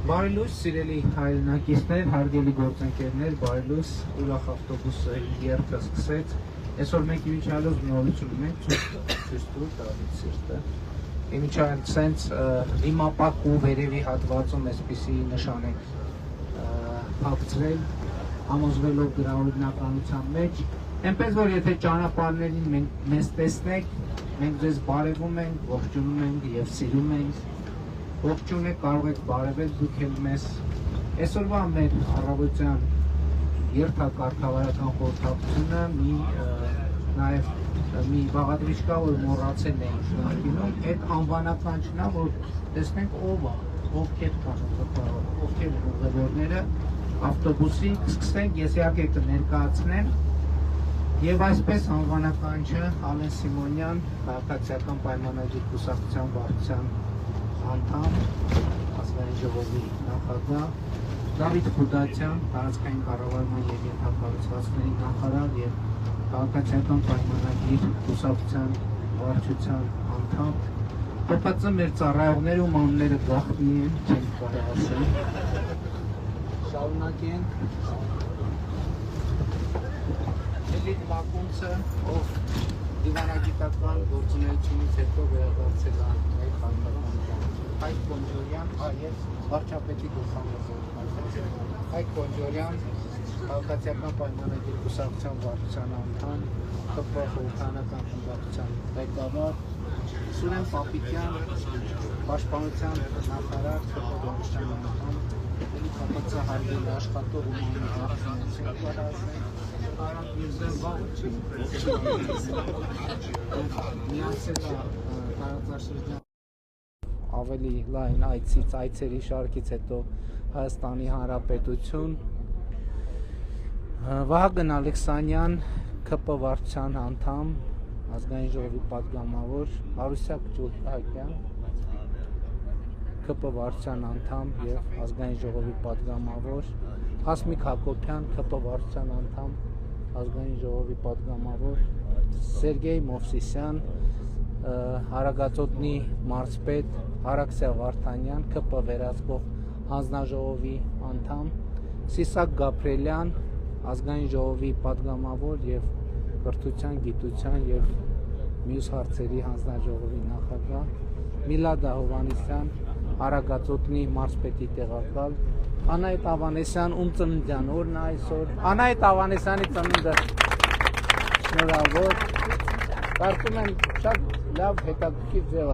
Բարելույս, սիրելի հայրենակիցներ, հարգելի գործընկերներ, բարելույս, ուրախ ավտոբուսը երթը սկսեց։ Այսօր մենք իմիջիալով նորություն ունենք, ցույց տուր Դավիթ Սիրտը։ Իմիջիալ սենց դիմապակ ու վերևի հատվածում այսպիսի նշան ենք փակցրել, համոզվելով դրա օրինականության մեջ։ Այնպես որ եթե ճանապարհներին մեզ տեսնեք, մենք ձեզ բարևում ենք, ողջունում ենք եւ սիրում ենք։ Ողջուն եք, կարող եք բարևել դուք էլ մեզ։ Այսօրվա մեր առավոտյան երթակարգավարական խորհրդակցությունը նաև մի բաղադրիչ կա, որ մոռացել էինք նախկինում, այդ անվանական չնա, որ տեսնենք ով է, ովքեր կան, ովքեր ուղևորները ավտոբուսի կսկսենք, ես իհարկե կներկայացնեմ եւ այսպես անվանականչը Ալեն Սիմոնյան, քաղաքացիական պայմանագիր կուսակցության վարչության անդամ, ազգային ժողովի նախագահ, Դավիթ Խուդատյան, տարածքային կառավարման եւ ենթակառուցվածքների նախարար եւ քաղաքացիական պայմանագիր կուսակցության վարչության անդամ, ՊՊԾ մեր ծառայողները ում անունները գաղտնի են, չենք կարող ասել։ Շարունակենք։ Էլիտ Մակունցը, ով դիվանագիտական գործունեությունից հետո վերադարձել է մեր խանութ Հայկ Կոնջորյան, ես վարչապետի գլխավոր Հայկ Կոնջորյան, քաղաքացիական պայմանագիր կուսակցության վարչության անդամ, ԿՊ խորհրդարանական խմբակցության ղեկավար, Սուրեն Պապիկյան, պաշտպանության նախարար, ԿՊ վարչության անդամ, ԿՊՑ հարգելի աշխատող ու Արամ Միրզոյան միացել է տարածաշրջան ավելի լայն այցերի շարքից հետո Հայաստանի Հանրապետություն, Վահագն Ալեքսանյան, ԿՊ վարչության անդամ, ազգային ժողովի պատգամավոր, Արուսյակ Ջուլհակյան, ԿՊ վարչության անդամ եւ ազգային ժողովի պատգամավոր, Հասմիկ Հակոբյան, ԿՊ վարչության անդամ, ազգային ժողովի պատգամավոր, Սերգեյ Մովսիսյան, Հարագածոտնի մարզպետ, Արաքսիա Վարդանյան, ԿՊ վերահսկող հանձնաժողովի անդամ, Սիսակ Գաբրելյան, ազգային ժողովի պատգամավոր եւ կրթության, գիտության եւ մյուս հարցերի հանձնաժողովի նախագահ, Միլադա Հովհաննիսյան, Հարագածոտնի մարզպետի տեղակալ, Անահիտ Ավանեսյան, ում ծննդյան օրն է այսօր, Անահիտ Ավանեսյանի ծնունդը շնորհավոր, կարծում եմ շատ լավ հետաքրքիր ձև